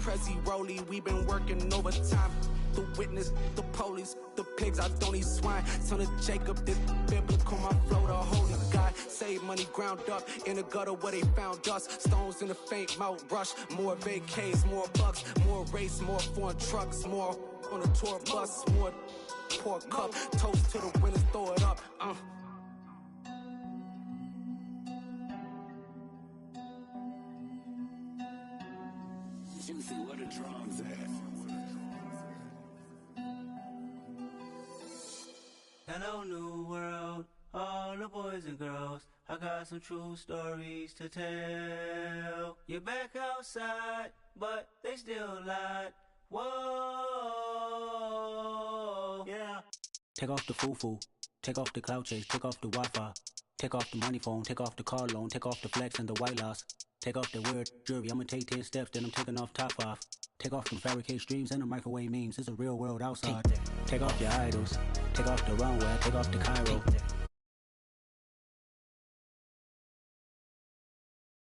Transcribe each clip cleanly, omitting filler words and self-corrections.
Prezi Rolly, we been working overtime. The witness, the police, the pigs, I don't eat swine. Son of Jacob, this biblical, my flow, the holy God. Save money ground up in the gutter where they found us. Stones in the faint mouth rush. More vacays, more bucks, more race, more foreign trucks, more on a tour bus, more pork cup. Toast to the winners, throw it up. Juicy, what a drums at. Hello, new world, all the boys and girls. I got some true stories to tell. You're back outside, but they still lied. Whoa, yeah. Take off the foo-foo, take off the cloud chase, take off the Wi-Fi, take off the money phone, take off the car loan, take off the flex and the white loss. Take off the weird jewelry, I'ma take 10 steps, then I'm taking off top 5. Take off them fabricate streams and the microwave memes, it's a real world outside. Take off your idols, take off the runway, take off the Cairo.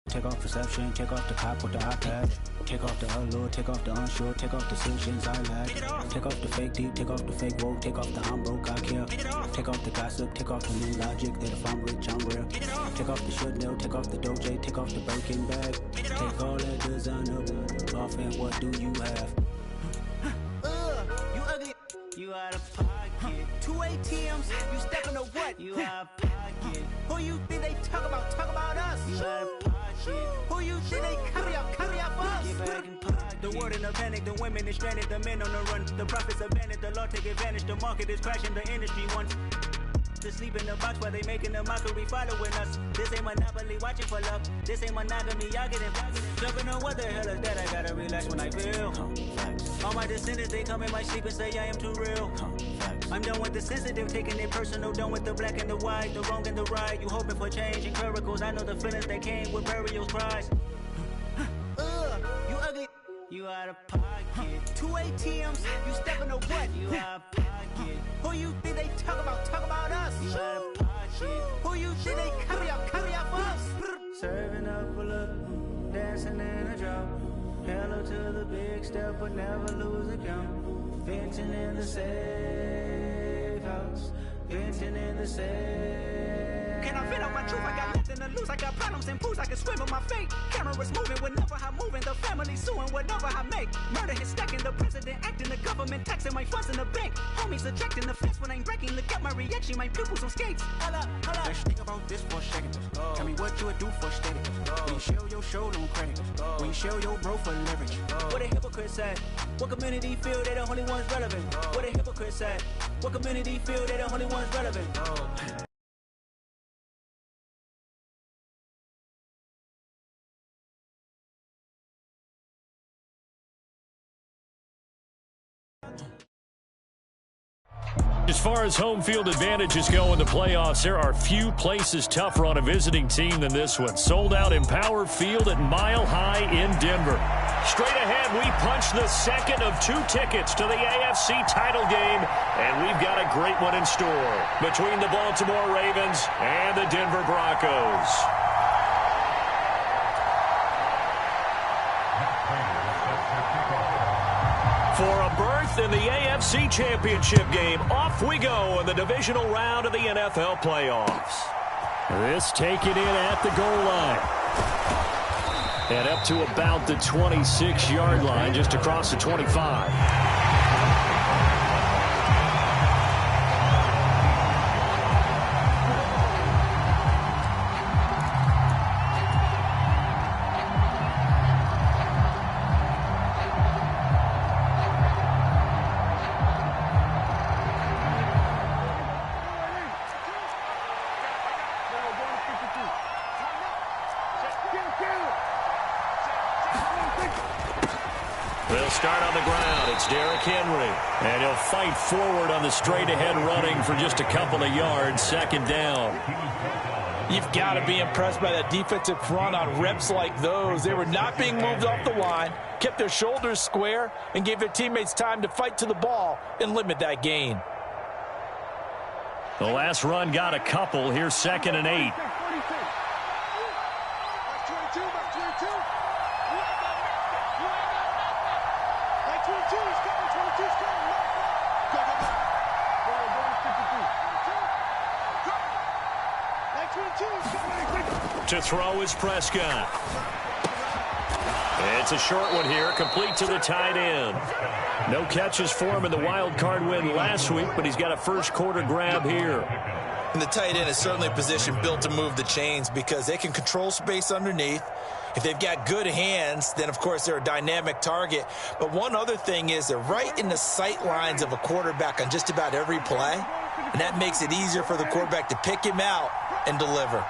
Take off perception, take off the cop with the iPad. Take off the allure, take off the unsure, take off the solutions I lack. Take off the fake deep, take off the fake woke, take off the I'm broke, I care. Take off the gossip, take off the new logic that if I'm rich, I'm real. Take off the Chanel, take off the Doja, take off the Birkin bag. Take all that designer off and what do you have? You ugly, you out of pocket. 2 ATMs, you stepping to what? You out of pocket. Who you think they talk about us? You out of pocket. Who you think they carry out for us? The world in a panic, the women is stranded, the men on the run. The profits abandoned, the law take advantage, the market is crashing, the industry wants to sleep in the box while they making a mockery following us. This ain't monopoly, watching for love. This ain't monogamy, y'all getting jumping on what the hell is that? I gotta relax when I feel. All my descendants, they come in my sleep and say I am too real. I'm done with the sensitive, taking it personal, done with the black and the white, the wrong and the right. You hoping for change and miracles, I know the feelings that came with burial cries. You ugly, you out of pocket. 2 ATMs, you stepping to what? You out of pocket. Who you think they talk about us? You out of pocket. Who you think they carry out for us? Serving up a look, dancing in a drop. Hello to the big step, but never lose a count. Venting in the safe house, venting in the safe. Can I vent out my truth? I got nothing to lose. I got problems and pools. I can swim with my fate. Cameras moving whenever I'm moving. The family suing whatever I make. Murder is stacking. The president acting. The government taxing my funds in the bank. Homies ejecting the fence when I'm breaking. Look at my reaction. My pupils on skates. Hold up. Let's think about this for a second. Tell me what you would do for steady. When you show your show no credit. When you show your bro for leverage. What a hypocrite said. What community feel they the only ones relevant? What a hypocrite said. What community feel they the only ones relevant? As far as home field advantages go in the playoffs, there are few places tougher on a visiting team than this one. Sold out Empower Field at Mile High in Denver. Straight ahead, we punch the second of 2 tickets to the AFC title game, and we've got a great one in store between the Baltimore Ravens and the Denver Broncos. For a berth in the AFC Championship game, off we go in the divisional round of the NFL playoffs. This taken in at the goal line. And up to about the 26-yard line, just across the 25. They'll start on the ground. It's Derrick Henry. And he'll fight forward on the straight-ahead running for just a couple of yards. Second down. You've got to be impressed by that defensive front on reps like those. They were not being moved off the line, kept their shoulders square, and gave their teammates time to fight to the ball and limit that gain. The last run got a couple. Here's 2nd and 8. To throw is Prescott. It's a short one here, complete to the tight end. No catches for him in the wild card win last week, but he's got a first quarter grab here. And the tight end is certainly a position built to move the chains because they can control space underneath. If they've got good hands, then, of course, they're a dynamic target. But one other thing is they're right in the sight lines of a quarterback on just about every play, and that makes it easier for the quarterback to pick him out and deliver.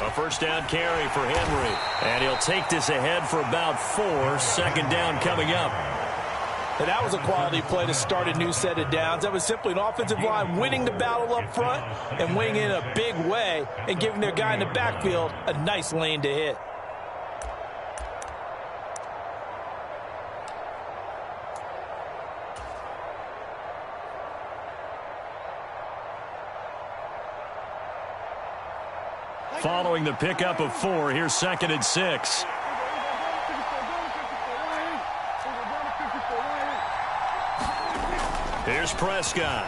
A first down carry for Henry, and he'll take this ahead for about 4. Second down coming up. And that was a quality play to start a new set of downs. That was simply an offensive line winning the battle up front and winning in a big way and giving their guy in the backfield a nice lane to hit. Following the pickup of 4, here's 2nd and 6. Here's Prescott.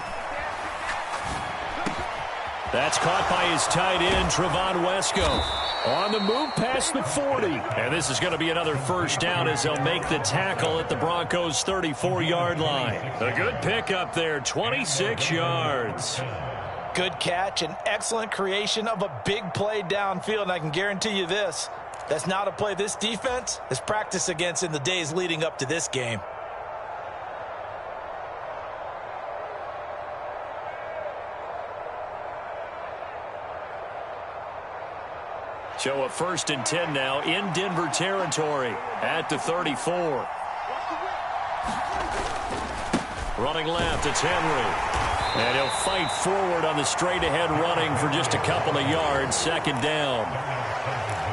That's caught by his tight end, Trevon Wesco. On the move past the 40. And this is going to be another first down as they'll make the tackle at the Broncos' 34-yard line. A good pickup there, 26 yards. Good catch and excellent creation of a big play downfield. And I can guarantee you this, that's not a play this defense has practiced against in the days leading up to this game. So a 1st and 10 now in Denver territory at the 34. Running left, it's Henry. And he'll fight forward on the straight-ahead running for just a couple of yards. 2nd down.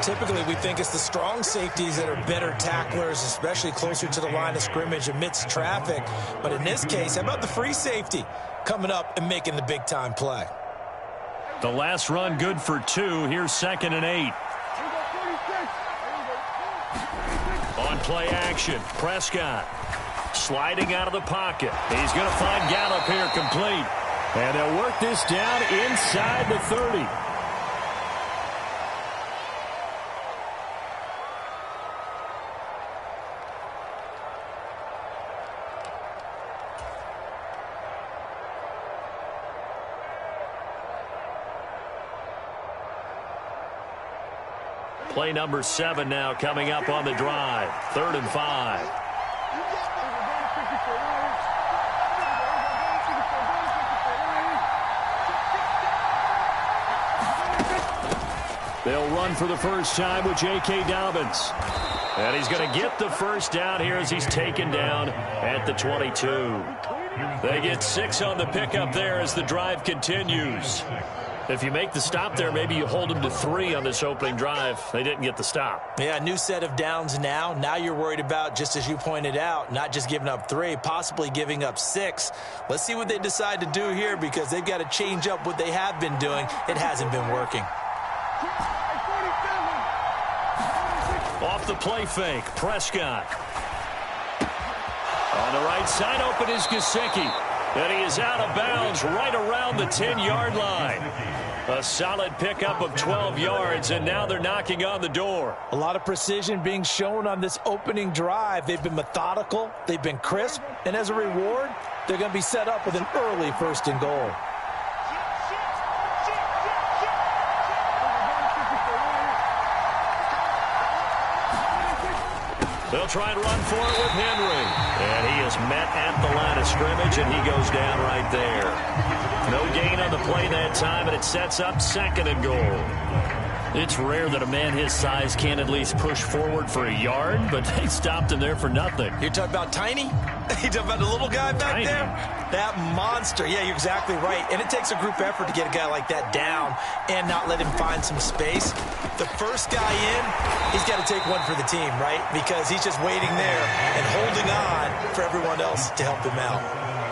Typically, we think it's the strong safeties that are better tacklers, especially closer to the line of scrimmage amidst traffic. But in this case, how about the free safety coming up and making the big-time play? The last run good for 2. Here's 2nd and 8. On play action, Prescott. Sliding out of the pocket. He's going to find Gallup here complete. And they'll work this down inside the 30. Play number 7 now coming up on the drive. 3rd and 5. They'll run for the first time with J.K. Dobbins. And he's going to get the first down here as he's taken down at the 22. They get 6 on the pickup there as the drive continues. If you make the stop there, maybe you hold them to 3 on this opening drive. They didn't get the stop. Yeah, new set of downs now. Now you're worried about, just as you pointed out, not just giving up 3, possibly giving up 6. Let's see what they decide to do here because they've got to change up what they have been doing. It hasn't been working. Off the play fake, Prescott. On the right side, open is Gesicki. And he is out of bounds right around the 10-yard line. A solid pickup of 12 yards, and now they're knocking on the door. A lot of precision being shown on this opening drive. They've been methodical, they've been crisp, and as a reward, they're going to be set up with an early 1st and goal. They'll try and run for it with Henry. And he is met at the line of scrimmage, and he goes down right there. No gain on the play that time, and it sets up 2nd and goal. It's rare that a man his size can't at least push forward for a yard, but they stopped him there for nothing. You're talking about Tiny? You're talking about the little guy back there? That monster. Yeah, you're exactly right. And it takes a group effort to get a guy like that down and not let him find some space. The first guy in, he's got to take one for the team, right? Because he's just waiting there and holding on for everyone else to help him out.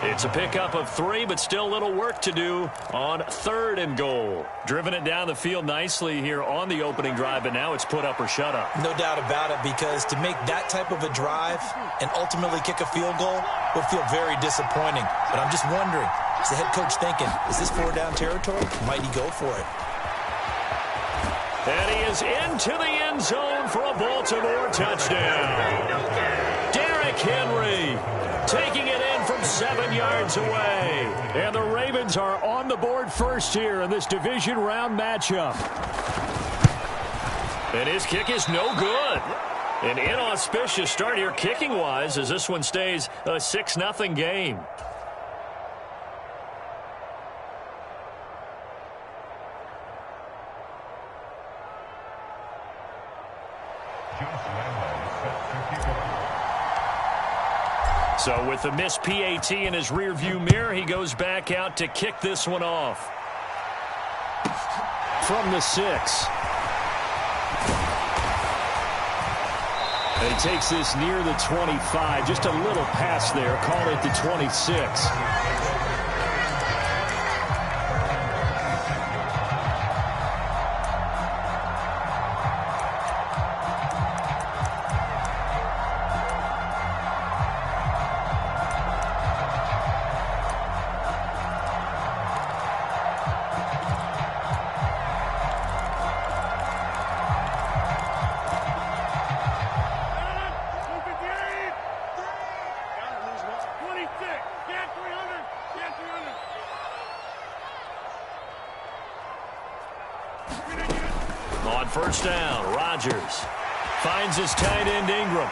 It's a pickup of 3, but still a little work to do on 3rd and goal. Driven it down the field nicely here on the opening drive, but now it's put up or shut up. No doubt about it, because to make that type of a drive and ultimately kick a field goal will feel very disappointing. But I'm just wondering, is the head coach thinking, is this 4-down territory? Might he go for it? And he is into the end zone for a Baltimore touchdown. Derrick Henry taking it in from 7 yards away. And the Ravens are on the board first here in this division round matchup. And his kick is no good. An inauspicious start here kicking-wise as this one stays a 6-0 game. So with the missed PAT in his rearview mirror, he goes back out to kick this one off. From the 6. And he takes this near the 25. Just a little pass there. Call it the 26. On first down, Rodgers finds his tight end Ingram.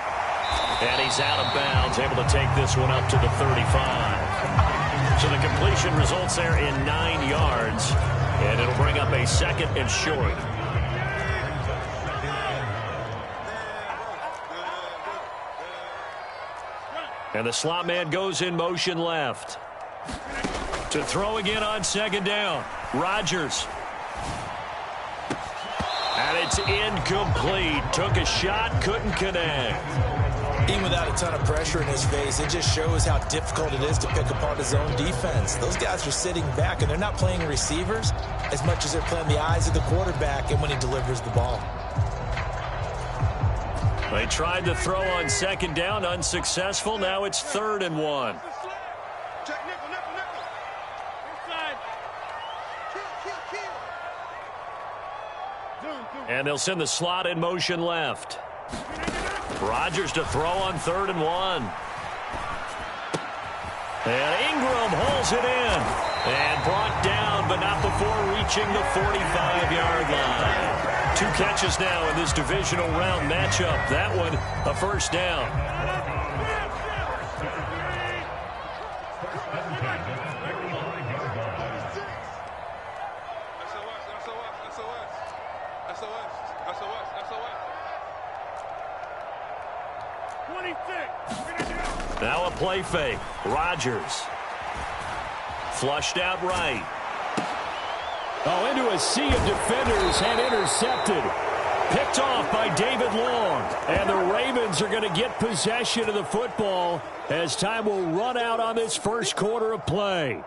And he's out of bounds, able to take this one up to the 35. So the completion results there in 9 yards. And it'll bring up a 2nd and short. And the slot man goes in motion left. To throw again on 2nd down. Rodgers. And it's incomplete. Took a shot, couldn't connect. Even without a ton of pressure in his face, it just shows how difficult it is to pick apart his own defense. Those guys are sitting back, and they're not playing receivers as much as they're playing the eyes of the quarterback and when he delivers the ball. They tried to throw on 2nd down, unsuccessful. Now it's 3rd and 1. And they'll send the slot in motion left. Rodgers to throw on 3rd and 1. And Ingram hauls it in. And brought down, but not before reaching the 45-yard line. 2 catches now in this divisional round matchup. That one, a first down. Now a play fake. Rodgers. Flushed out right. Oh, into a sea of defenders and intercepted. Picked off by David Long. And the Ravens are going to get possession of the football as time will run out on this first quarter of play.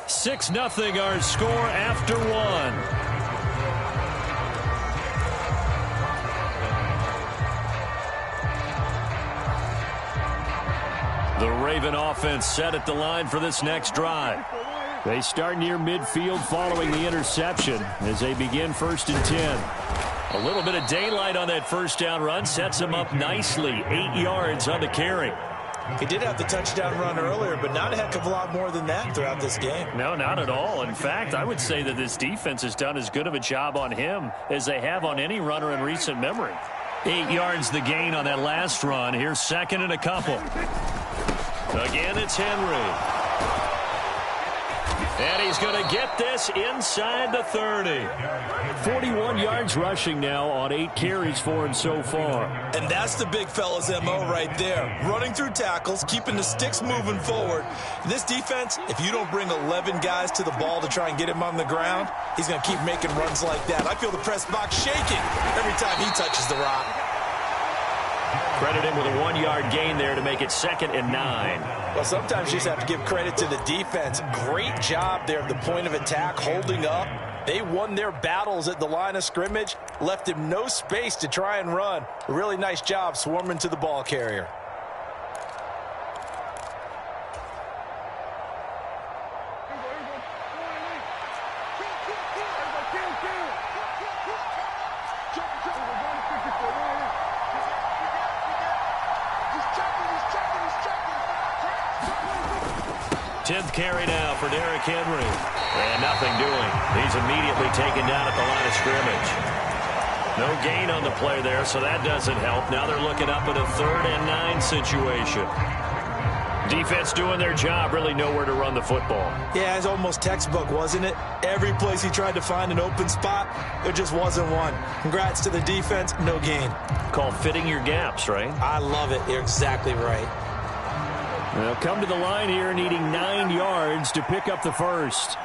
6-0 our score after 1. The Raven offense set at the line for this next drive. They start near midfield following the interception as they begin 1st and 10. A little bit of daylight on that first down run sets them up nicely. 8 yards on the carry. He did have the touchdown run earlier, but not a heck of a lot more than that throughout this game. No, not at all. In fact, I would say that this defense has done as good of a job on him as they have on any runner in recent memory. 8 yards the gain on that last run. Here's 2nd and a couple. Again, it's Henry. And he's going to get this inside the 30. 41 yards rushing now on 8 carries for him so far. And that's the big fella's MO right there. Running through tackles, keeping the sticks moving forward. This defense, if you don't bring 11 guys to the ball to try and get him on the ground, he's going to keep making runs like that. I feel the press box shaking every time he touches the rock. Credit him with a 1-yard gain there to make it 2nd and 9. Well, sometimes you just have to give credit to the defense. Great job there at the point of attack, holding up. They won their battles at the line of scrimmage, left him no space to try and run. A really nice job swarming to the ball carrier. Tenth carry now for Derrick Henry. And nothing doing. He's immediately taken down at the line of scrimmage. No gain on the play there, so that doesn't help. Now they're looking up at a 3rd and 9 situation. Defense doing their job, really nowhere to run the football. Yeah, it's almost textbook, wasn't it? Every place he tried to find an open spot, there just wasn't one. Congrats to the defense, no gain. Called fitting your gaps, right? I love it. You're exactly right. They'll come to the line here needing 9 yards to pick up the first.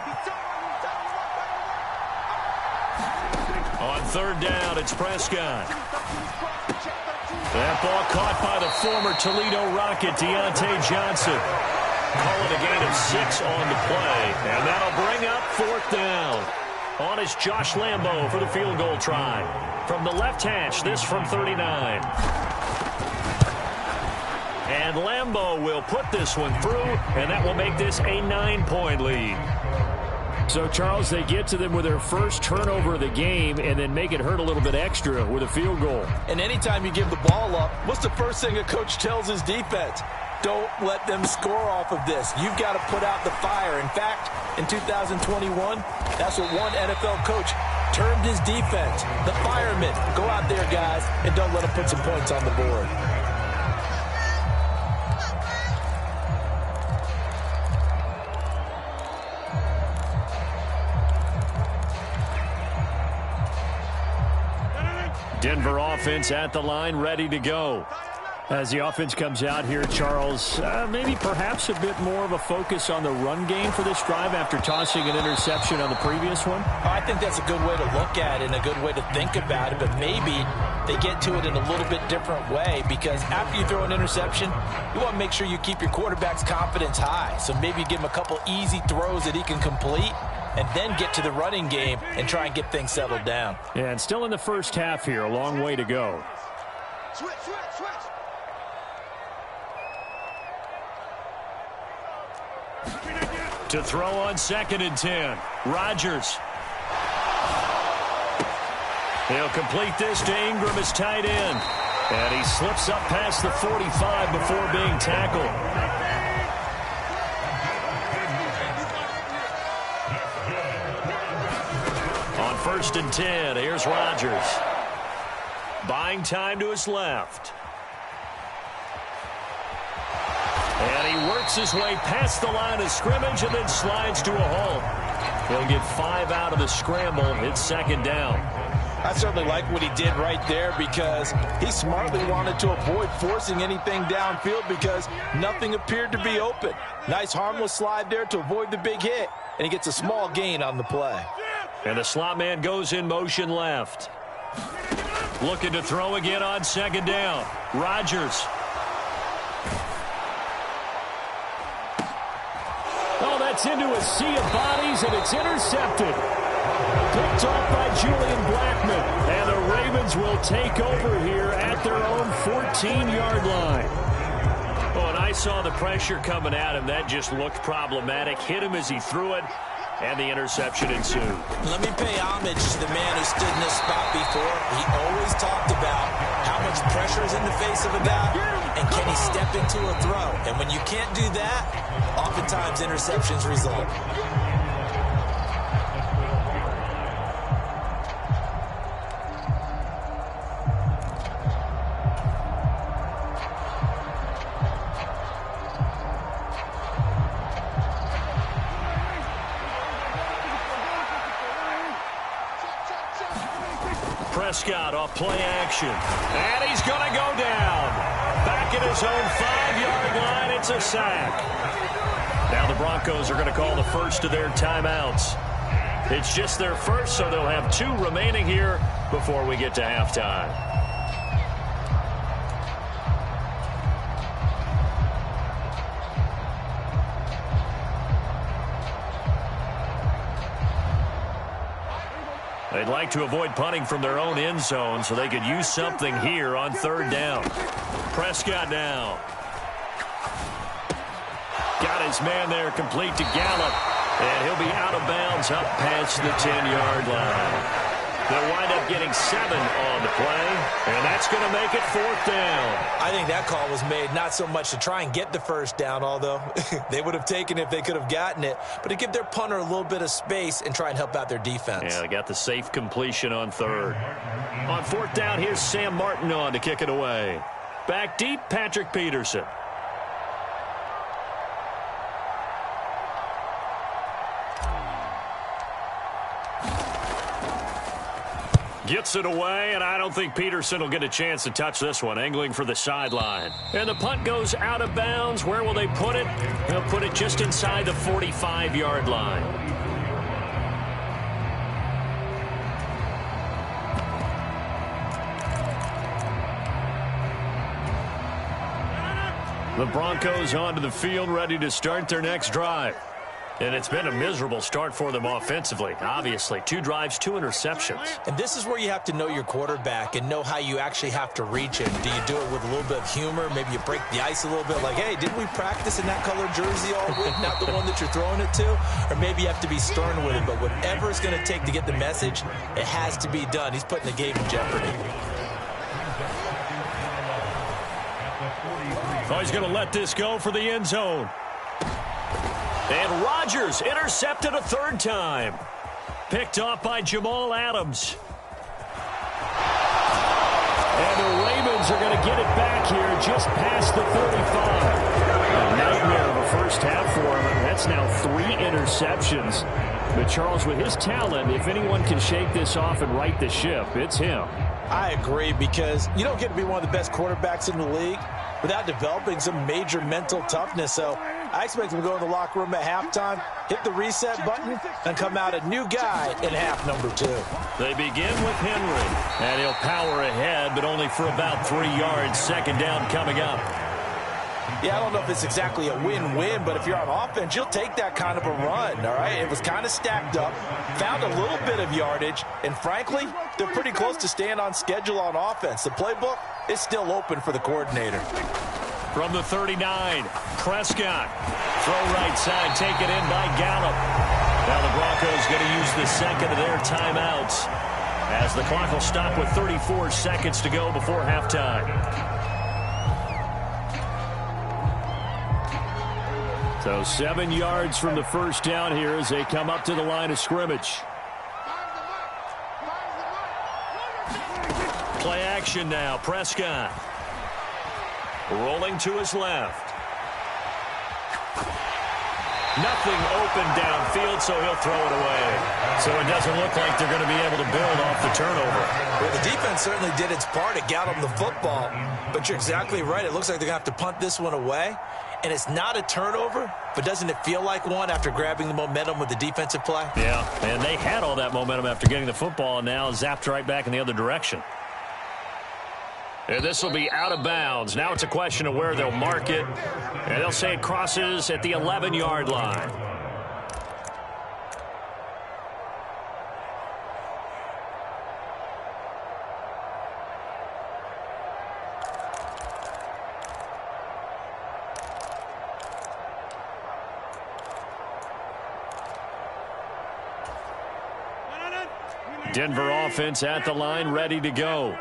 On 3rd down, it's Prescott. That ball caught by the former Toledo Rocket, Deontay Johnson. Call it a gain of 6 on the play, and that'll bring up 4th down. On is Josh Lambo for the field goal try. From the left hash, this from 39. And Lambo will put this one through, and that will make this a 9-point lead. So, Charles, they get to them with their first turnover of the game and then make it hurt a little bit extra with a field goal. And anytime you give the ball up, what's the first thing a coach tells his defense? Don't let them score off of this. You've got to put out the fire. In fact, in 2021, that's what one NFL coach termed his defense, the firemen. Go out there, guys, and don't let them put some points on the board. Denver offense at the line, ready to go. As the offense comes out here, Charles, maybe perhaps a bit more of a focus on the run game for this drive after tossing an interception on the previous one? I think that's a good way to look at it and a good way to think about it, but maybe they get to it in a little bit different way, because after you throw an interception, you want to make sure you keep your quarterback's confidence high. So maybe give him a couple easy throws that he can complete, and then get to the running game and try and get things settled down. Yeah, and still in the first half here, a long way to go. Switch. To throw on 2nd and 10, Rodgers. He'll complete this to Ingram as tight end. And he slips up past the 45 before being tackled. On 1st and 10, here's Rodgers. Buying time to his left. And he works his way past the line of scrimmage and then slides to a halt. He'll get 5 out of the scramble. It's 2nd down. I certainly like what he did right there, because he smartly wanted to avoid forcing anything downfield because nothing appeared to be open. Nice harmless slide there to avoid the big hit, and he gets a small gain on the play. And the slot man goes in motion left. Looking to throw again on 2nd down. Rodgers. Oh, that's into a sea of bodies, and it's intercepted. Picked off by Julian Blackmon. And the Ravens will take over here at their own 14-yard line. Oh, and I saw the pressure coming at him. That just looked problematic. Hit him as he threw it, and the interception ensued. Let me pay homage to the man who stood in this spot before. He always talked about how much pressure is in the face of a guy, and can he step into a throw. And when you can't do that, oftentimes interceptions result. Prescott off play action. And he's going to go down. Back at his own 5-yard line. It's a sack. Now the Broncos are going to call the first of their timeouts. It's just their first, so they'll have 2 remaining here before we get to halftime. They'd like to avoid punting from their own end zone so they could use something here on third down. Prescott now. Got his man there complete to Gallup. And he'll be out of bounds up past the 10-yard line. They'll wind up getting 7 on the play, and that's going to make it fourth down. I think that call was made not so much to try and get the first down, although they would have taken it if they could have gotten it, but to give their punter a little bit of space and try and help out their defense. Yeah, they got the safe completion on third. On fourth down, here's Sam Martin on to kick it away. Back deep, Patrick Peterson. Gets it away, and I don't think Peterson will get a chance to touch this one, angling for the sideline. And the punt goes out of bounds. Where will they put it? They'll put it just inside the 45-yard line. The Broncos onto the field, ready to start their next drive. And it's been a miserable start for them offensively. Obviously, 2 drives, 2 interceptions. And this is where you have to know your quarterback and know how you actually have to reach him. Do you do it with a little bit of humor? Maybe you break the ice a little bit like, hey, didn't we practice in that color jersey all week, not the one that you're throwing it to? Or maybe you have to be stern with it. But whatever it's going to take to get the message, it has to be done. He's putting the game in jeopardy. Oh, he's going to let this go for the end zone. And Rodgers intercepted a third time. Picked off by Jamal Adams. And the Ravens are going to get it back here just past the 35. A nightmare of a first half for him. And that's now 3 interceptions. But Charles, with his talent, if anyone can shake this off and right the ship, it's him. I agree, because you don't get to be one of the best quarterbacks in the league without developing some major mental toughness. So I expect him to go in the locker room at halftime, hit the reset button, and come out a new guy in half number 2. They begin with Henry, and he'll power ahead, but only for about 3 yards. Second down coming up. Yeah, I don't know if it's exactly a win-win, but if you're on offense, you'll take that kind of a run, all right? It was kind of stacked up, found a little bit of yardage, and frankly, they're pretty close to staying on schedule on offense. The playbook is still open for the coordinator. From the 39, Prescott. Throw right side, taken in by Gallup. Now the Broncos going to use the second of their timeouts as the clock will stop with 34 seconds to go before halftime. So 7 yards from the first down here as they come up to the line of scrimmage. Play action now. Prescott rolling to his left. Nothing open downfield, so he'll throw it away. So it doesn't look like they're going to be able to build off the turnover. Well, the defense certainly did its part to get them the football, but you're exactly right. It looks like they're going to have to punt this one away. And it's not a turnover, but doesn't it feel like one after grabbing the momentum with the defensive play? Yeah, and they had all that momentum after getting the football, and now zapped right back in the other direction. And this will be out of bounds. Now it's a question of where they'll mark it. And they'll say it crosses at the 11-yard line. Denver offense at the line, ready to go.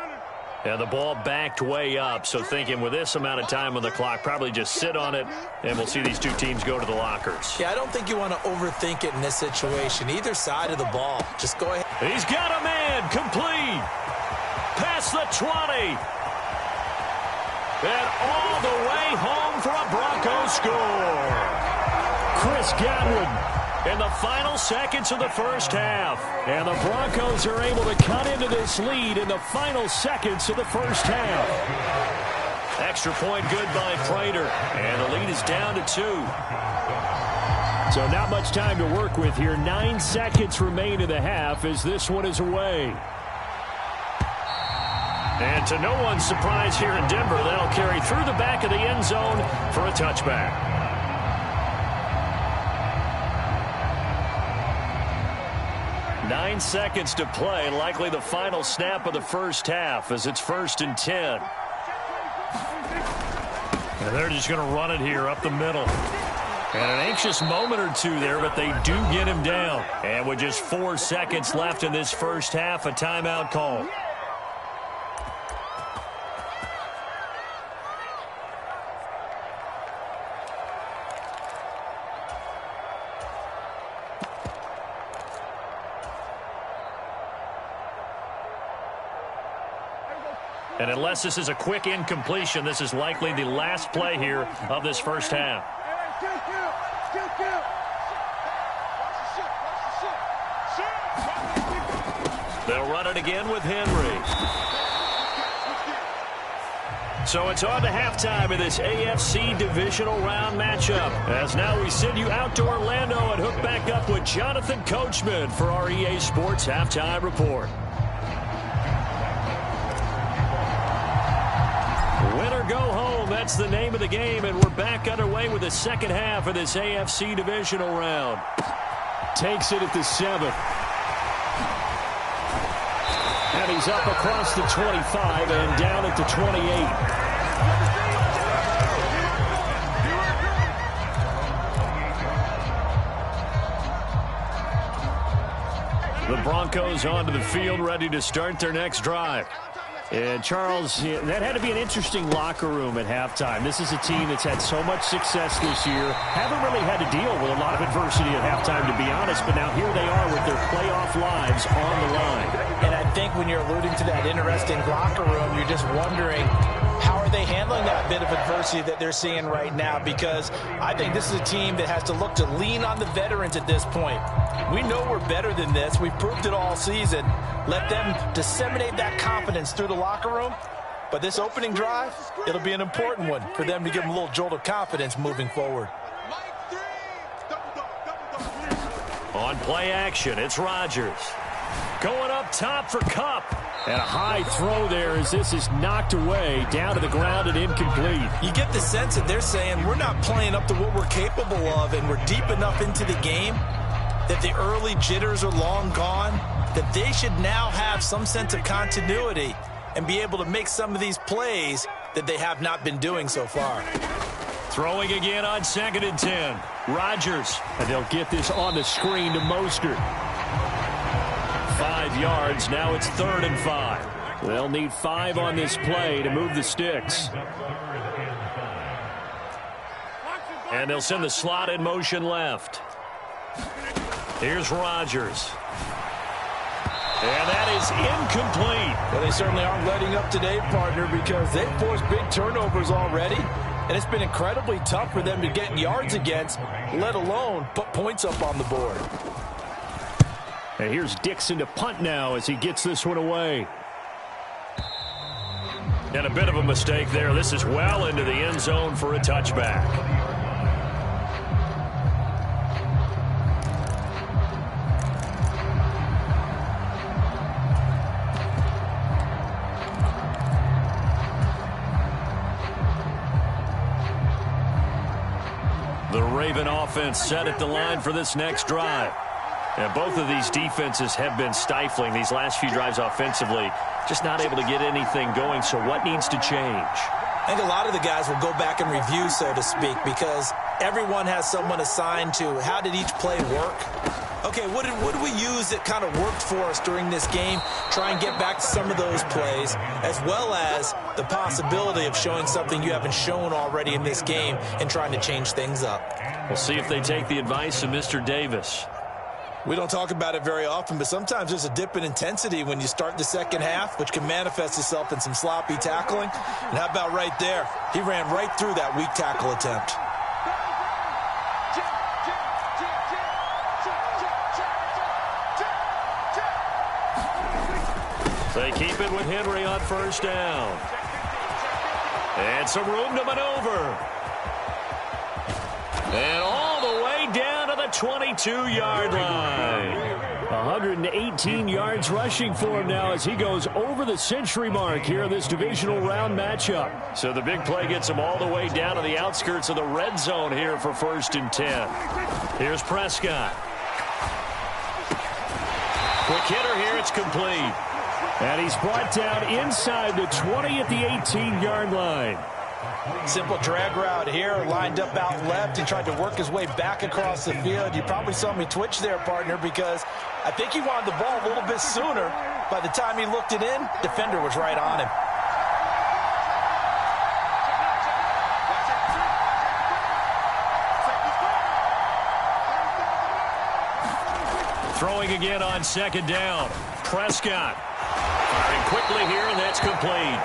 And the ball backed way up, so thinking with this amount of time on the clock, probably just sit on it, and we'll see these two teams go to the lockers. Yeah, I don't think you want to overthink it in this situation. Either side of the ball, just go ahead. He's got a man, complete. Past the 20. And all the way home for a Broncos score. Chris Godwin in the final seconds of the first half. And the Broncos are able to cut into this lead in the final seconds of the first half. Extra point good by Prater. And the lead is down to 2. So not much time to work with here. 9 seconds remain in the half as this one is away. And to no one's surprise here in Denver, they'll carry through the back of the end zone for a touchback. 9 seconds to play, likely the final snap of the first half as it's 1st and 10. And they're just going to run it here up the middle. And an anxious moment or two there, but they do get him down. And with just 4 seconds left in this first half, a timeout call. And unless this is a quick incompletion, this is likely the last play here of this first half. They'll run it again with Henry. So it's on to halftime in this AFC Divisional Round matchup. As now we send you out to Orlando and hook back up with Jonathan Coachman for our EA Sports Halftime Report. Win or go home, that's the name of the game, and we're back underway with the second half of this AFC Divisional Round. Takes it at the 7. And he's up across the 25 and down at the 28. The Broncos onto the field, ready to start their next drive. And, Charles, that had to be an interesting locker room at halftime. This is a team that's had so much success this year. Haven't really had to deal with a lot of adversity at halftime, to be honest. But now here they are with their playoff lives on the line. And I think when you're alluding to that interesting locker room, you're just wondering, how are they handling that bit of adversity that they're seeing right now? Because I think this is a team that has to look to lean on the veterans at this point. We know we're better than this. We've proved it all season. Let them disseminate that confidence through the locker room. But this opening drive, it'll be an important one for them to give them a little jolt of confidence moving forward. On play action, it's Rodgers. Going up top for Kupp. And a high throw there as this is knocked away down to the ground and incomplete. You get the sense that they're saying we're not playing up to what we're capable of, and we're deep enough into the game that the early jitters are long gone, that they should now have some sense of continuity and be able to make some of these plays that they have not been doing so far. Throwing again on 2nd and 10. Rodgers. And they'll get this on the screen to Mostert. 5 yards. Now it's 3rd and 5. They'll need 5 on this play to move the sticks. And they'll send the slot in motion left. Here's Rodgers. And that is incomplete. Well, they certainly aren't letting up today, partner, because they've forced big turnovers already. And it's been incredibly tough for them to get yards against, let alone put points up on the board. And here's Dixon to punt now as he gets this one away. And a bit of a mistake there. This is well into the end zone for a touchback. The Raven offense set at the line for this next drive. And both of these defenses have been stifling these last few drives offensively. Just not able to get anything going. So what needs to change? I think a lot of the guys will go back and review, so to speak, because everyone has someone assigned to how did each play work. Okay, what did we use that kind of worked for us during this game? Try and get back to some of those plays, as well as the possibility of showing something you haven't shown already in this game and trying to change things up. We'll see if they take the advice of Mr. Davis. We don't talk about it very often, but sometimes there's a dip in intensity when you start the second half, which can manifest itself in some sloppy tackling. And how about right there? He ran right through that weak tackle attempt. They keep it with Henry on 1st down. And some room to maneuver. And all the way down to the 22-yard line. 118 yards rushing for him now as he goes over the century mark here in this divisional round matchup. So the big play gets him all the way down to the outskirts of the red zone here for 1st and 10. Here's Prescott. Quick hitter here. It's complete. And he's brought down inside the 20 at the 18-yard line. Simple drag route here, lined up out left and tried to work his way back across the field. You probably saw me twitch there, partner, because I think he wanted the ball a little bit sooner. By the time he looked it in, defender was right on him. Throwing again on second down. Prescott firing quickly here, and that's complete.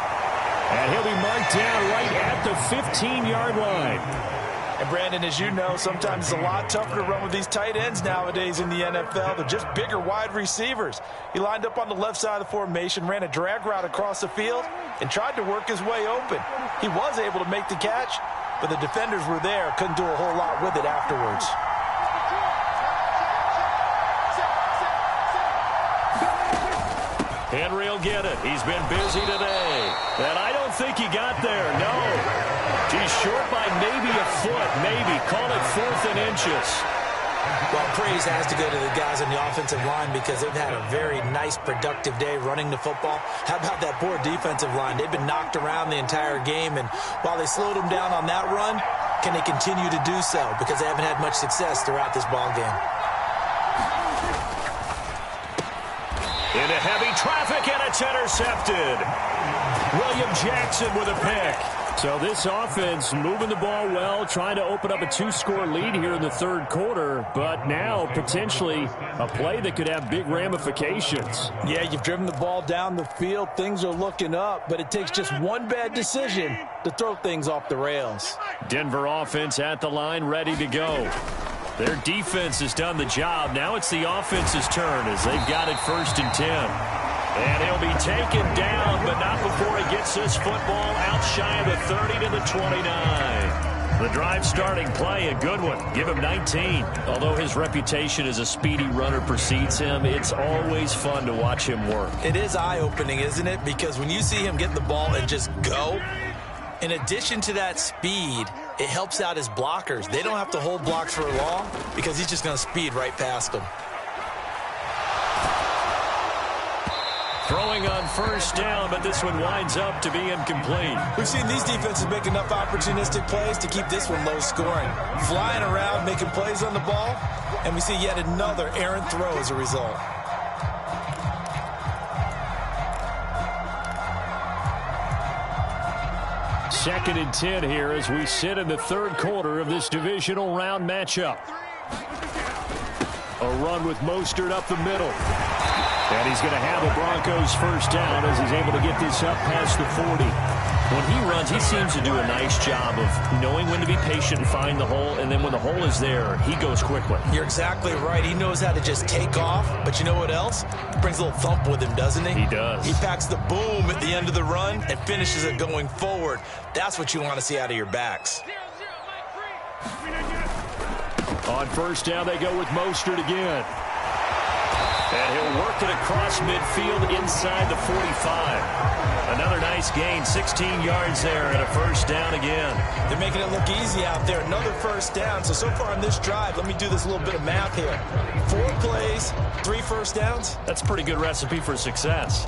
And he'll be marked down right at the 15-yard line. And, Brandon, as you know, sometimes it's a lot tougher to run with these tight ends nowadays in the NFL. They're just bigger wide receivers. He lined up on the left side of the formation, ran a drag route across the field, and tried to work his way open. He was able to make the catch, but the defenders were there. Couldn't do a whole lot with it afterwards. Henry will get it. He's been busy today. And I don't think he got there. No. He's short by maybe a foot. Maybe. Call it 4th and inches. Well, praise has to go to the guys on the offensive line because they've had a very nice, productive day running the football. How about that poor defensive line? They've been knocked around the entire game, and while they slowed them down on that run, can they continue to do so? Because they haven't had much success throughout this ball game. Into heavy traffic, and it's intercepted. William Jackson with a pick. So this offense moving the ball well, trying to open up a 2-score lead here in the third quarter, but now potentially a play that could have big ramifications. Yeah, you've driven the ball down the field. Things are looking up, but it takes just one bad decision to throw things off the rails. Denver offense at the line, ready to go. Their defense has done the job. Now it's the offense's turn as they've got it 1st and 10. And he'll be taken down, but not before he gets this football out shy of the 30 to the 29. The drive starting play, a good one. Give him 19. Although his reputation as a speedy runner precedes him, it's always fun to watch him work. It is eye-opening, isn't it? Because when you see him get the ball and just go, in addition to that speed, it helps out his blockers. They don't have to hold blocks for long because he's just going to speed right past them. Throwing on 1st down, but this one winds up to be incomplete. We've seen these defenses make enough opportunistic plays to keep this one low scoring. Flying around, making plays on the ball, and we see yet another errant throw as a result. Second and 10 here as we sit in the third quarter of this divisional round matchup. A run with Mostert up the middle. And he's going to have a Broncos 1st down as he's able to get this up past the 40. When he runs, he seems to do a nice job of knowing when to be patient and find the hole, and then when the hole is there, he goes quickly. You're exactly right. He knows how to just take off, but you know what else? He brings a little thump with him, doesn't he? He does. He packs the boom at the end of the run and finishes it going forward. That's what you want to see out of your backs. On 1st down, they go with Mostert again. And he'll work it across midfield inside the 45. Another nice gain, 16 yards there, and a 1st down again. They're making it look easy out there. Another 1st down. So far on this drive, let me do this little bit of math here. 4 plays, 3 1st downs. That's a pretty good recipe for success.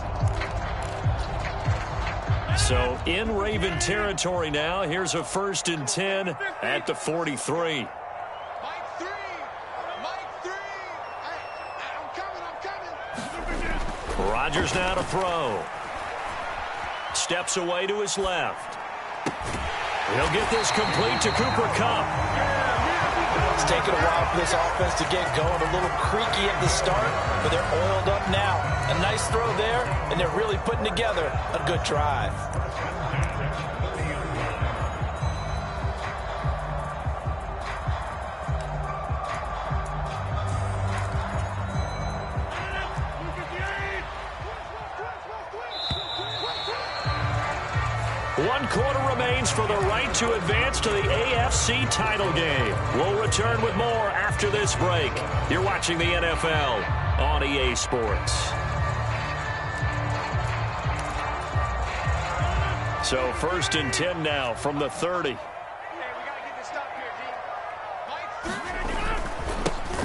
So in Raven territory now, here's a 1st and 10 at the 43. Rodgers now to throw. Steps away to his left. He'll get this complete to Cooper Kupp. It's taken a while for this offense to get going. A little creaky at the start, but they're oiled up now. A nice throw there, and they're really putting together a good drive. One quarter remains for the right to advance to the AFC title game. We'll return with more after this break. You're watching the NFL on EA Sports. So 1st and 10 now from the 30.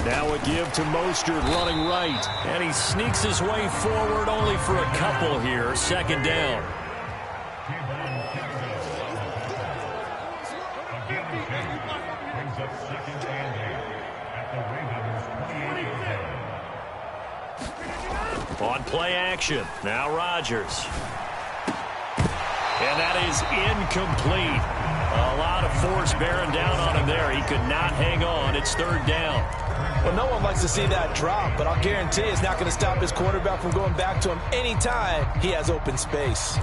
Now a give to Mostert running right. And he sneaks his way forward only for a couple here. Second down. On play action. Now Rodgers. And that is incomplete. A lot of force bearing down on him there. He could not hang on. It's third down. Well, no one likes to see that drop, but I'll guarantee it's not going to stop his quarterback from going back to him anytime he has open space.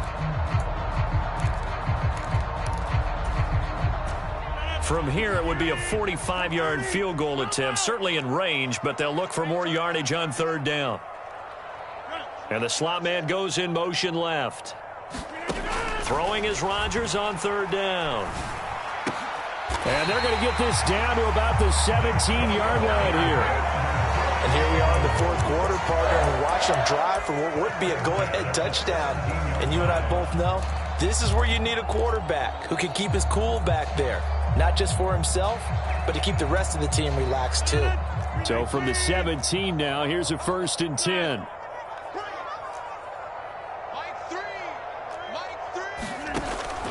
From here, it would be a 45-yard field goal attempt, certainly in range, but they'll look for more yardage on third down. And the slot man goes in motion left. Throwing is Rodgers on third down. And they're going to get this down to about the 17-yard line here. And here we are in the fourth quarter, partner, and watch them drive for what would be a go-ahead touchdown. And you and I both know this is where you need a quarterback who can keep his cool back there. Not just for himself, but to keep the rest of the team relaxed too. So from the 17 now, here's a 1st and 10.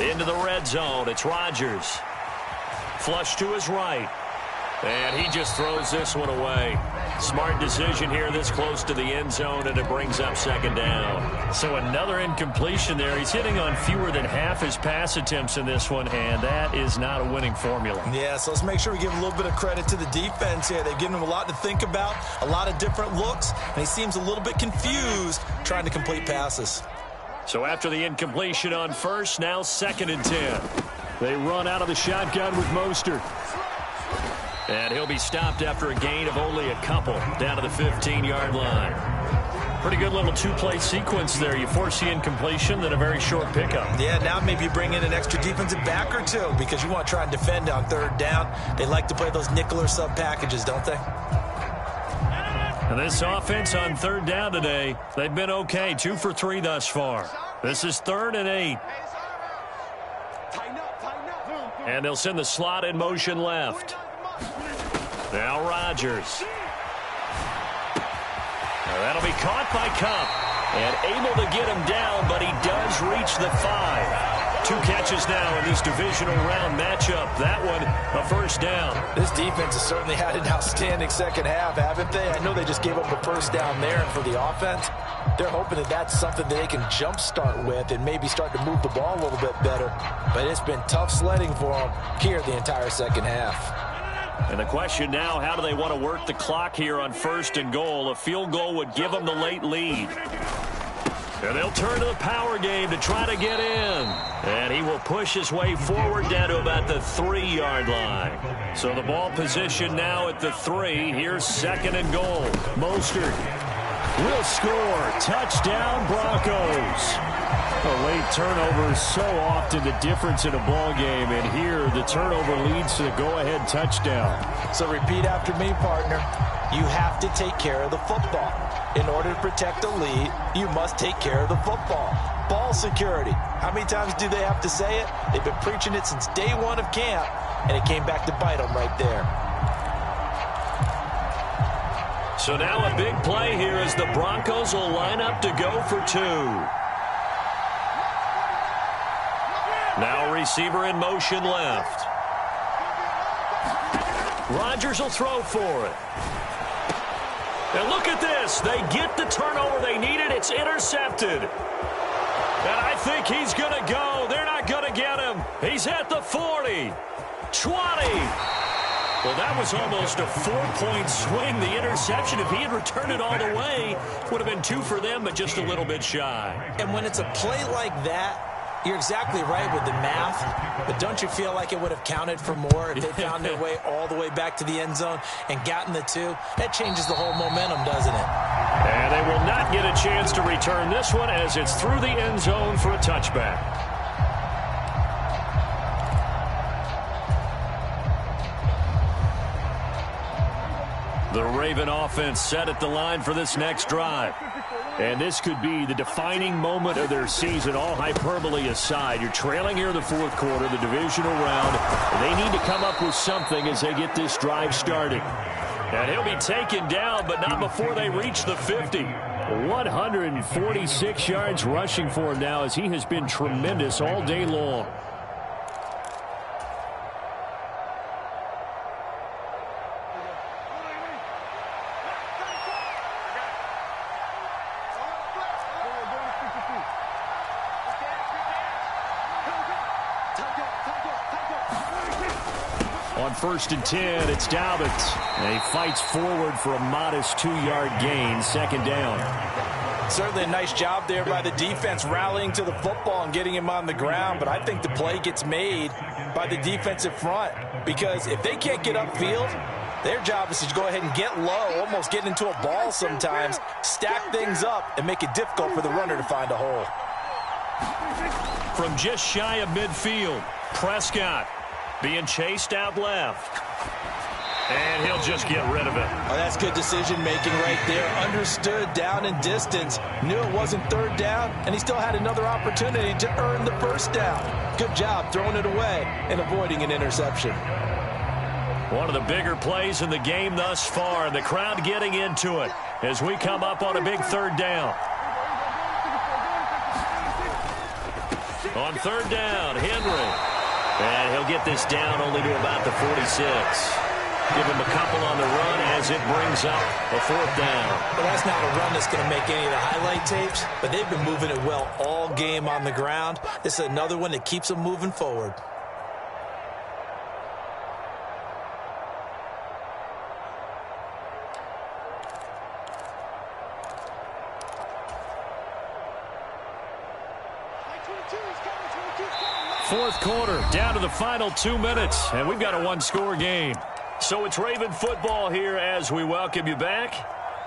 Into the red zone. It's Rodgers. Flush to his right. And he just throws this one away. Smart decision here this close to the end zone, and it brings up second down. So another incompletion there. He's hitting on fewer than half his pass attempts in this one, and that is not a winning formula. Yeah, so let's make sure we give a little bit of credit to the defense here. They've given him a lot to think about, a lot of different looks, and he seems a little bit confused trying to complete passes. So after the incompletion on first, now 2nd and 10. They run out of the shotgun with Mostert. And he'll be stopped after a gain of only a couple down to the 15-yard line. Pretty good little two-play sequence there. You force the incompletion, then a very short pickup. Yeah, now maybe you bring in an extra defensive back or two because you want to try and defend on third down. They like to play those nickel or sub packages, don't they? And this offense on third down today, they've been okay. 2 for 3 thus far. This is 3rd and 8. And they'll send the slot in motion left. Now Rodgers. Now that'll be caught by Kupp. And able to get him down, but he does reach the 5. 2 catches now in this divisional round matchup. That one, a first down. This defense has certainly had an outstanding second half, haven't they? I know they just gave up a first down there, and for the offense, they're hoping that that's something that they can jumpstart with and maybe start to move the ball a little bit better. But it's been tough sledding for them here the entire second half. And the question now, how do they want to work the clock here on 1st and goal? A field goal would give them the late lead. And they'll turn to the power game to try to get in. And he will push his way forward down to about the 3-yard line. So the ball position now at the 3. Here's 2nd and goal. Mostert will score. Touchdown, Broncos. A late turnover is so often the difference in a ball game. And here the turnover leads to the go-ahead touchdown. So repeat after me, partner. You have to take care of the football. In order to protect a lead, you must take care of the football. Ball security. How many times do they have to say it? They've been preaching it since day one of camp, and it came back to bite them right there. So now a big play here as the Broncos will line up to go for 2. Now receiver in motion left. Rodgers will throw for it. And look at this. They get the turnover they needed. It's intercepted. And I think he's going to go. They're not going to get him. He's at the 40. 20. Well, that was almost a 4-point swing. The interception, if he had returned it all the way, would have been 2 for them, but just a little bit shy. And when it's a play like that, you're exactly right with the math, but don't you feel like it would have counted for more if they found their way all the way back to the end zone and gotten the 2? That changes the whole momentum, doesn't it? And they will not get a chance to return this one as it's through the end zone for a touchback. The Raven offense set at the line for this next drive. And this could be the defining moment of their season, all hyperbole aside. You're trailing here in the fourth quarter, the divisional round. They need to come up with something as they get this drive started. And he'll be taken down, but not before they reach the 50. 146 yards rushing for him now as he has been tremendous all day long. On 1st and 10, it's Dobbins. And he fights forward for a modest 2-yard gain, second down. Certainly a nice job there by the defense rallying to the football and getting him on the ground, but I think the play gets made by the defensive front because if they can't get upfield, their job is to go ahead and get low, almost get into a ball sometimes, stack things up, and make it difficult for the runner to find a hole. From just shy of midfield, Prescott being chased out left. And he'll just get rid of it. Oh, that's good decision-making right there. Understood down and distance. Knew it wasn't third down, and he still had another opportunity to earn the first down. Good job throwing it away and avoiding an interception. One of the bigger plays in the game thus far, and the crowd getting into it as we come up on a big third down. On third down, Henry. And he'll get this down only to about the 46. Give him a couple on the run as it brings up a fourth down. Well, that's not a run that's going to make any of the highlight tapes, but they've been moving it well all game on the ground. This is another one that keeps them moving forward. Fourth quarter, down to the final 2 minutes, and we've got a one-score game. So it's Raven football here as we welcome you back.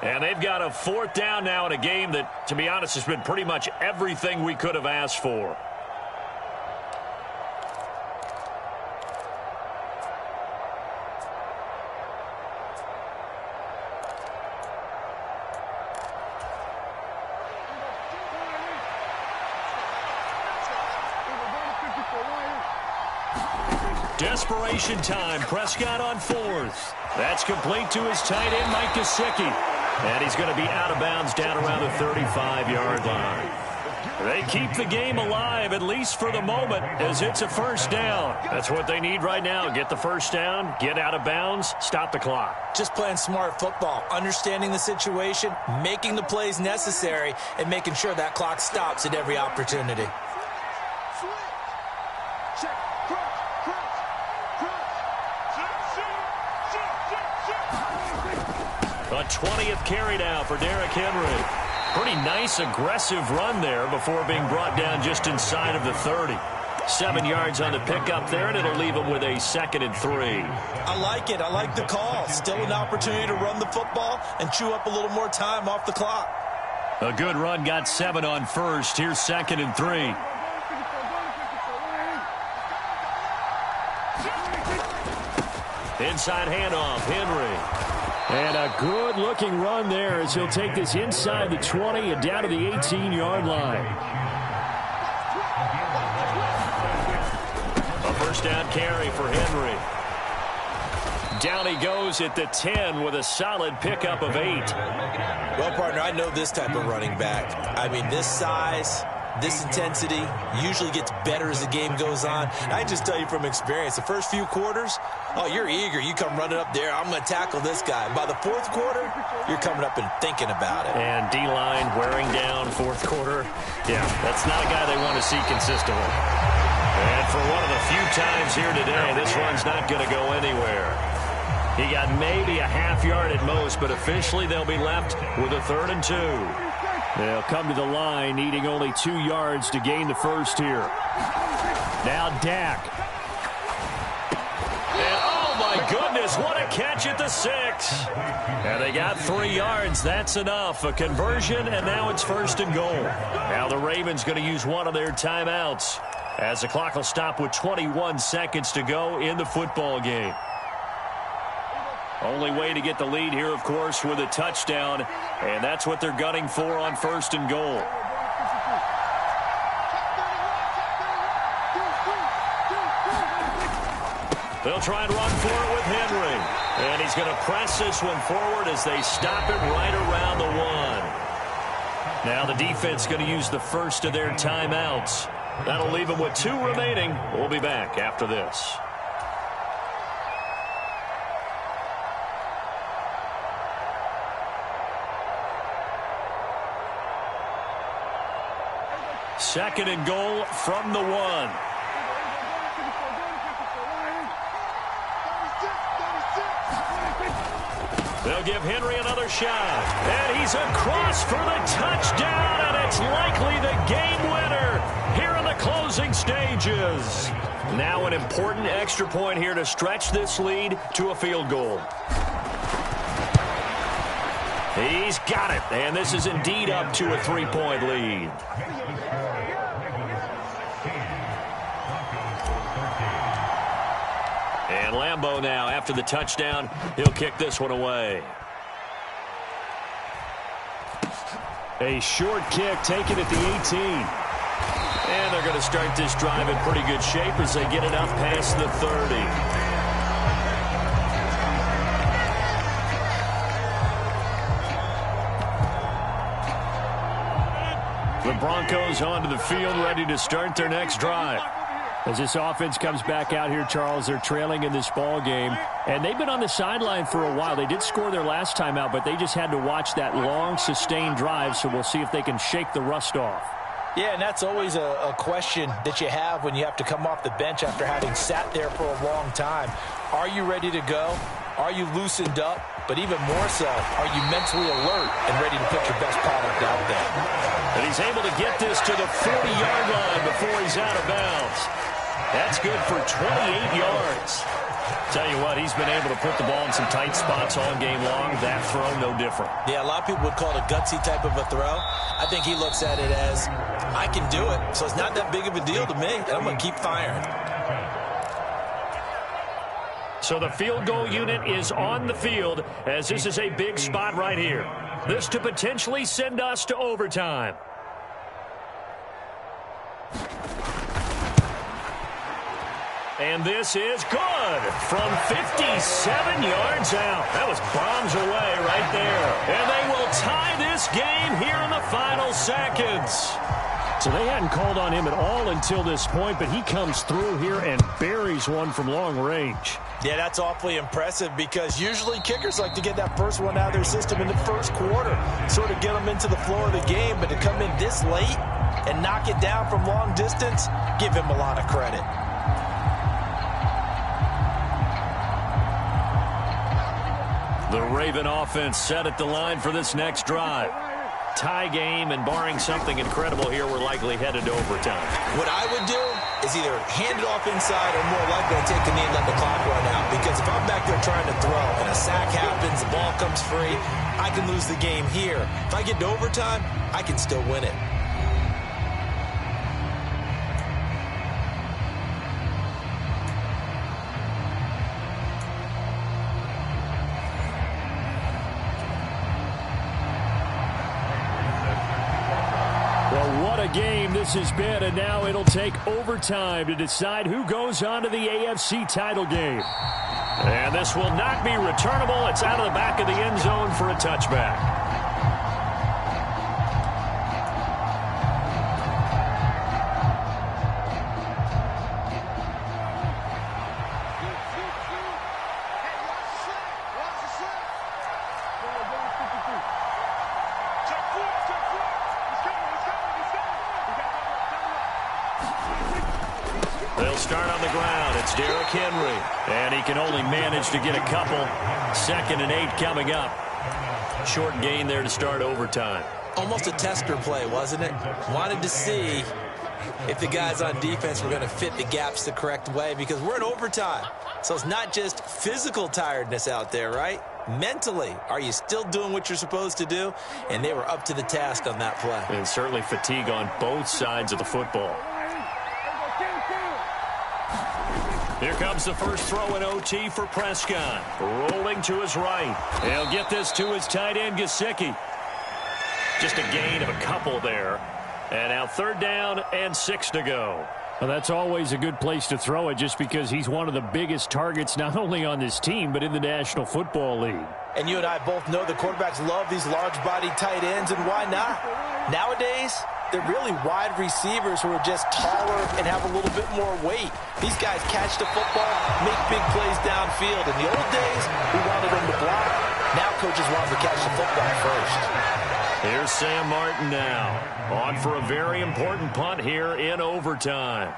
And they've got a fourth down now in a game that, to be honest, has been pretty much everything we could have asked for. Desperation time. Prescott on fourth. That's complete to his tight end, Mike Gesicki. And he's going to be out of bounds down around the 35-yard line. They keep the game alive, at least for the moment, as it's a first down. That's what they need right now. Get the first down, get out of bounds, stop the clock. Just playing smart football, understanding the situation, making the plays necessary, and making sure that clock stops at every opportunity. A 20th carry now for Derrick Henry. Pretty nice, aggressive run there before being brought down just inside of the 30. 7 yards on the pickup there, and it'll leave him with a 2nd and 3. I like it. I like the call. Still an opportunity to run the football and chew up a little more time off the clock. A good run, got 7 on first. Here's 2nd and 3. Inside handoff, Henry. And a good-looking run there as he'll take this inside the 20 and down to the 18-yard line. A first down carry for Henry. Down he goes at the 10 with a solid pickup of 8. Well, partner, I know this type of running back. I mean, this size, this intensity usually gets better as the game goes on. I just tell you from experience, the first few quarters, oh, you're eager. You come running up there. I'm going to tackle this guy. By the fourth quarter, you're coming up and thinking about it. And D-line wearing down fourth quarter. Yeah, that's not a guy they want to see consistently. And for one of the few times here today, this run's not going to go anywhere. He got maybe a half yard at most, but officially they'll be left with a 3rd and 2. They'll come to the line, needing only 2 yards to gain the first here. Now Dak. And oh my goodness, what a catch at the 6. And they got 3 yards. That's enough. A conversion, and now it's 1st and goal. Now the Ravens going to use one of their timeouts as the clock will stop with 21 seconds to go in the football game. Only way to get the lead here, of course, with a touchdown, and that's what they're gunning for on 1st and goal. They'll try and run for it with Henry. And he's going to press this one forward as they stop it right around the 1. Now the defense going to use the first of their timeouts. That'll leave them with 2 remaining. We'll be back after this. Second and goal from the 1. They'll give Henry another shot. And he's across for the touchdown, and it's likely the game winner here in the closing stages. Now an important extra point here to stretch this lead to a field goal. He's got it, and this is indeed up to a 3-point lead. And Lambeau now, after the touchdown, he'll kick this one away. A short kick taken at the 18. And they're going to start this drive in pretty good shape as they get it up past the 30. The Broncos onto the field, ready to start their next drive. As this offense comes back out here, Charles, they're trailing in this ball game. And they've been on the sideline for a while. They did score their last time out, but they just had to watch that long, sustained drive, so we'll see if they can shake the rust off. Yeah, and that's always a question that you have when you have to come off the bench after having sat there for a long time. Are you ready to go? Are you loosened up? But even more so, are you mentally alert and ready to put your best product out there? And he's able to get this to the 40-yard line before he's out of bounds. That's good for 28 yards. Tell you what, he's been able to put the ball in some tight spots all game long. That throw, no different. Yeah, a lot of people would call it a gutsy type of a throw. I think he looks at it as, I can do it, so it's not that big of a deal to me, and I'm going to keep firing. So the field goal unit is on the field as this is a big spot right here. This to potentially send us to overtime. And this is good from 57 yards out. That was bombs away right there. And they will tie this game here in the final seconds. So they hadn't called on him at all until this point, but he comes through here and buries one from long range. Yeah, that's awfully impressive because usually kickers like to get that first one out of their system in the first quarter, sort of get them into the flow of the game, but to come in this late and knock it down from long distance, give him a lot of credit. The Raven offense set at the line for this next drive. Tie game, and barring something incredible here, we're likely headed to overtime. What I would do is either hand it off inside or more likely to take a knee and let the clock run out. Because if I'm back there trying to throw and a sack happens, the ball comes free, I can lose the game here. If I get to overtime, I can still win it. Game this has been, and now it'll take overtime to decide who goes on to the AFC title game. And this will not be returnable. It's out of the back of the end zone for a touchback. Henry, and he can only manage to get a couple. 2nd and 8 coming up. Short gain there to start overtime. Almost a tester play, wasn't it? Wanted to see if the guys on defense were going to fit the gaps the correct way, because we're in overtime. So it's not just physical tiredness out there, right? Mentally, are you still doing what you're supposed to do? And they were up to the task on that play. And certainly fatigue on both sides of the football. Here comes the first throw in OT for Prescott. Rolling to his right. He'll get this to his tight end, Gesicki. Just a gain of a couple there. And now 3rd down and 6 to go. Well, that's always a good place to throw it just because he's one of the biggest targets not only on this team but in the National Football League. And you and I both know the quarterbacks love these large-bodied tight ends, and why not? Nowadays, they're really wide receivers who are just taller and have a little bit more weight. These guys catch the football, make big plays downfield. In the old days, we wanted them to block. Now coaches want them to catch the football first. Here's Sam Martin now, on for a very important punt here in overtime.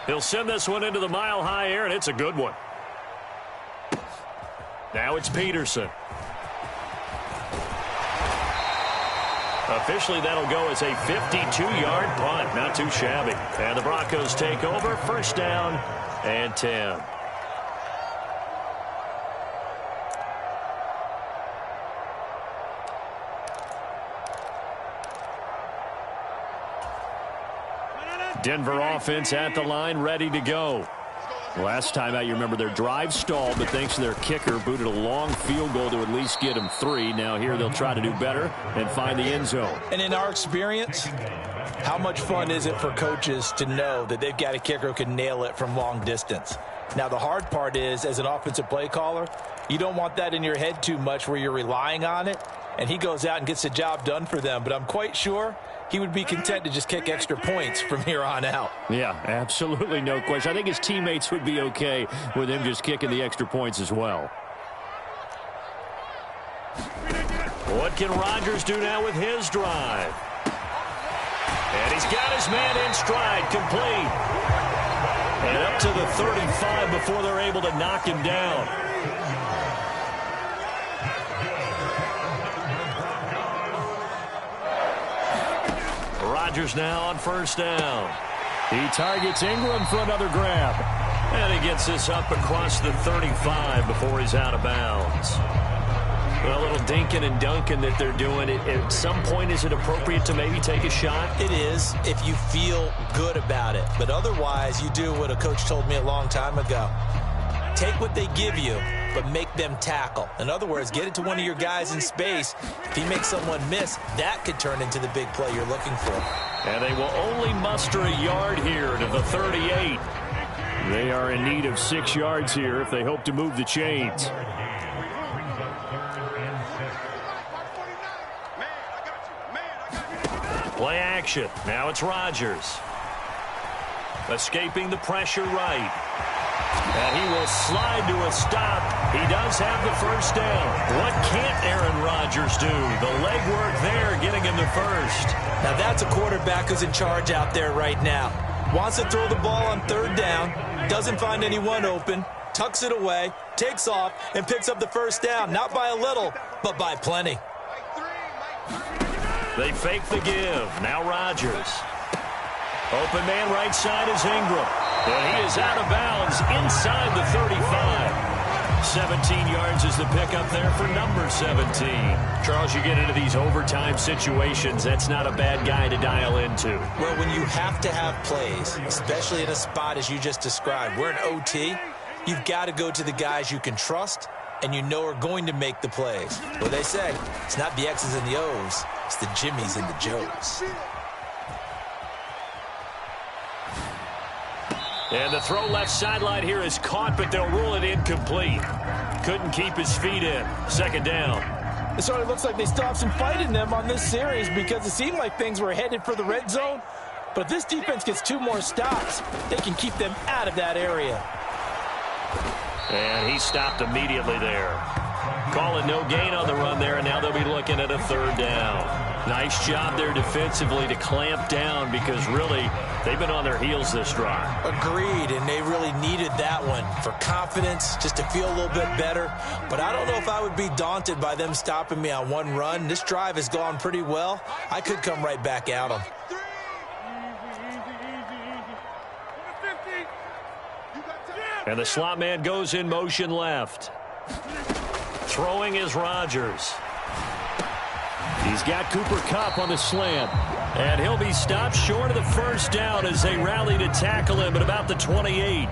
He'll send this one into the mile-high air, and it's a good one. Now it's Peterson. Officially, that'll go as a 52-yard punt. Not too shabby. And the Broncos take over. First down and 10. Denver offense at the line, ready to go. Last time out, you remember their drive stalled, but thanks to their kicker, booted a long field goal to at least get them 3. Now here they'll try to do better and find the end zone. And in our experience, how much fun is it for coaches to know that they've got a kicker who can nail it from long distance? Now, the hard part is, as an offensive play caller, you don't want that in your head too much where you're relying on it, and he goes out and gets the job done for them. But I'm quite sure he would be content to just kick extra points from here on out. Yeah, absolutely, no question. I think his teammates would be okay with him just kicking the extra points as well. What can Rodgers do now with his drive? And he's got his man in stride, complete. And up to the 35 before they're able to knock him down. Rodgers now on first down. He targets Ingram for another grab. And he gets this up across the 35 before he's out of bounds. A little dinking and dunking that they're doing. At some point, is it appropriate to maybe take a shot? It is, if you feel good about it. But otherwise, you do what a coach told me a long time ago. Take what they give you, but make them tackle. In other words, get it to one of your guys in space. If he makes someone miss, that could turn into the big play you're looking for. And they will only muster a yard here to the 38. They are in need of 6 yards here if they hope to move the chains. Play action. Now it's Rodgers. Escaping the pressure right. And he will slide to a stop. He does have the first down. What can't Aaron Rodgers do? The legwork there getting him the first. Now that's a quarterback who's in charge out there right now. Wants to throw the ball on third down. Doesn't find anyone open. Tucks it away. Takes off and picks up the first down. Not by a little, but by plenty. They fake the give. Now Rodgers. Open man right side is Ingram. And he is out of bounds inside the 35. 17 yards is the pickup there for number 17. Charles, you get into these overtime situations, that's not a bad guy to dial into. Well, when you have to have plays, especially in a spot as you just described, we're in OT, you've got to go to the guys you can trust and you know are going to make the plays. Well, they say it's not the X's and the O's, it's the Jimmies and the Joes. And the throw left sideline here is caught, but they'll rule it incomplete. Couldn't keep his feet in. Second down. It sort of looks like they still have some fight in them on this series because it seemed like things were headed for the red zone. But if this defense gets 2 more stops, they can keep them out of that area. And he stopped immediately there. Call it no gain on the run there, and now they'll be looking at a third down. Nice job there defensively to clamp down because really they've been on their heels this drive. Agreed, and they really needed that one for confidence, just to feel a little bit better. But I don't know if I would be daunted by them stopping me on one run. This drive has gone pretty well. I could come right back at them. And the slot man goes in motion left. Throwing is Rodgers. He's got Cooper Kupp on the slant. And he'll be stopped short of the first down as they rally to tackle him at about the 28.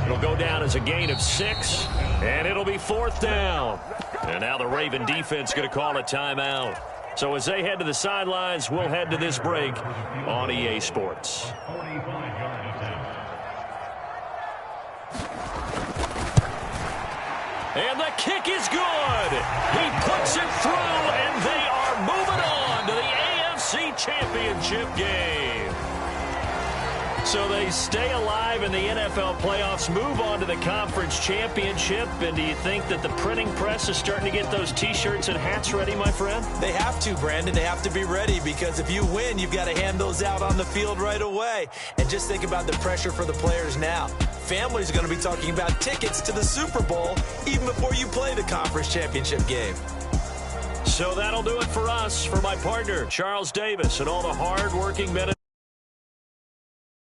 It'll go down as a gain of 6. And it'll be fourth down. And now the Raven defense going to call a timeout. So as they head to the sidelines, we'll head to this break on EA Sports. And the kick is good. He puts it through, and they are moving on to the AFC Championship game. So they stay alive in the NFL playoffs, move on to the conference championship. And do you think that the printing press is starting to get those T-shirts and hats ready, my friend? They have to, Brandon. They have to be ready because if you win, you've got to hand those out on the field right away. And just think about the pressure for the players now. Families are going to be talking about tickets to the Super Bowl even before you play the conference championship game. So that'll do it for us. For my partner, Charles Davis, and all the hard-working men and